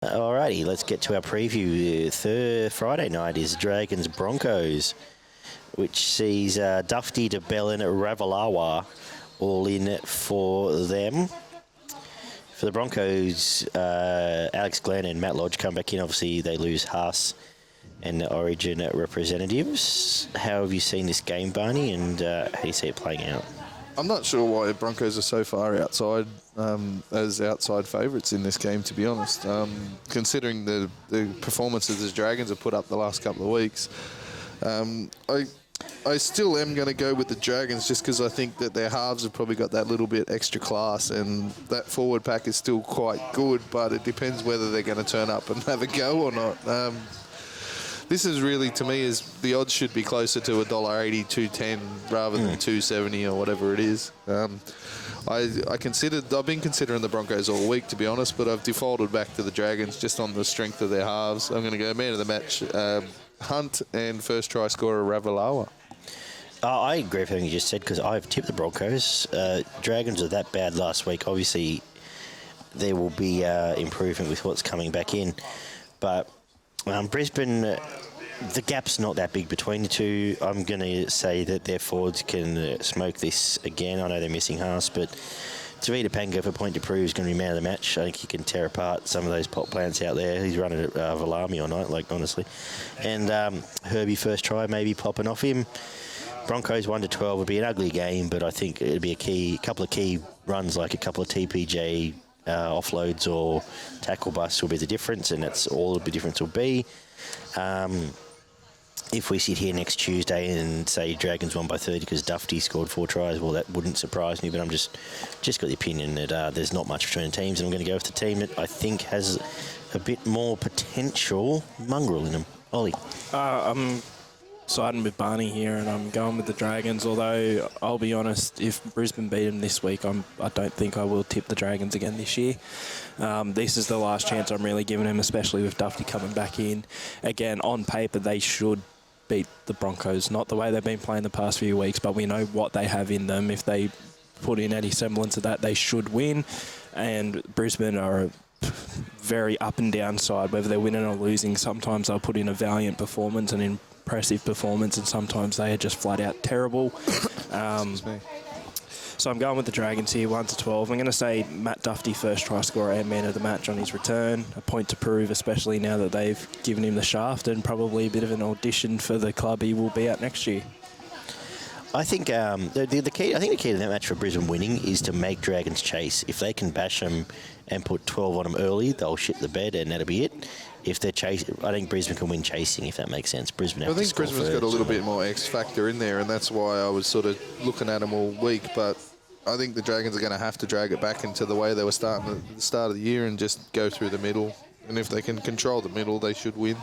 Alrighty, let's get to our preview. Friday night is Dragons Broncos, which sees Dufty De Belin at Ravalawa all in for them. For the Broncos, Alex Glenn and Matt Lodge come back in. Obviously, they lose Haas and the Origin representatives. How have you seen this game, Barney, and how do you see it playing out? I'm not sure why the Broncos are so far outside as outside favourites in this game, to be honest. Considering the performances the Dragons have put up the last couple of weeks, I still am going to go with the Dragons just because I think that their halves have probably got that little bit extra class, and that forward pack is still quite good, but it depends whether they're going to turn up and have a go or not. This is really, to me, is the odds should be closer to $1.80, $2.10 rather than $2.70 or whatever it is. I've been considering the Broncos all week, to be honest, but I've defaulted back to the Dragons just on the strength of their halves. I'm going to go man of the match, Hunt, and first try scorer Ravalawa. I agree with everything you just said because I've tipped the Broncos. Dragons are that bad last week. Obviously, there will be improvement with what's coming back in, but Brisbane, the gap's not that big between the two. I'm going to say that their forwards can smoke this again. I know they're missing Haas, but Tavita Pango for point to prove is going to be man of the match. I think he can tear apart some of those pot plants out there. He's running at Valami all night, honestly. And Herbie first try maybe popping off him. Broncos 1-12 would be an ugly game, but I think it'd be a couple of key runs, like a couple of TPJ offloads or tackle busts will be the difference, and that's all the difference will be. If we sit here next Tuesday and say Dragons won by 30 because Dufty scored 4 tries, well, that wouldn't surprise me, but I'm just got the opinion that there's not much between the teams, and I'm going to go with the team that I think has a bit more potential mongrel in them. Ollie. I'm siding with Barney here, and I'm going with the Dragons, although I'll be honest, if Brisbane beat them this week, I don't think I will tip the Dragons again this year. This is the last chance I'm really giving them, especially with Dufty coming back in. Again, on paper, they should beat the Broncos, not the way they've been playing the past few weeks, but we know what they have in them. If they put in any semblance of that, they should win, and Brisbane are a very up and down side, whether they're winning or losing. Sometimes they'll put in a valiant performance and impressive performance, and sometimes they are just flat out terrible. So I'm going with the Dragons here, 1-12. I'm going to say Matt Dufty, first try scorer and man of the match on his return. A point to prove, especially now that they've given him the shaft, and probably a bit of an audition for the club he will be at next year. I think the key to that match for Brisbane winning is to make Dragons chase. If they can bash them and put 12 on them early, they'll shit the bed, and that'll be it. If they're chasing, I think Brisbane can win chasing, if that makes sense. I think Brisbane's got a little bit more X factor in there, and that's why I was sort of looking at them all week. But I think the Dragons are going to have to drag it back into the way they were starting at the start of the year and just go through the middle. And if they can control the middle, they should win.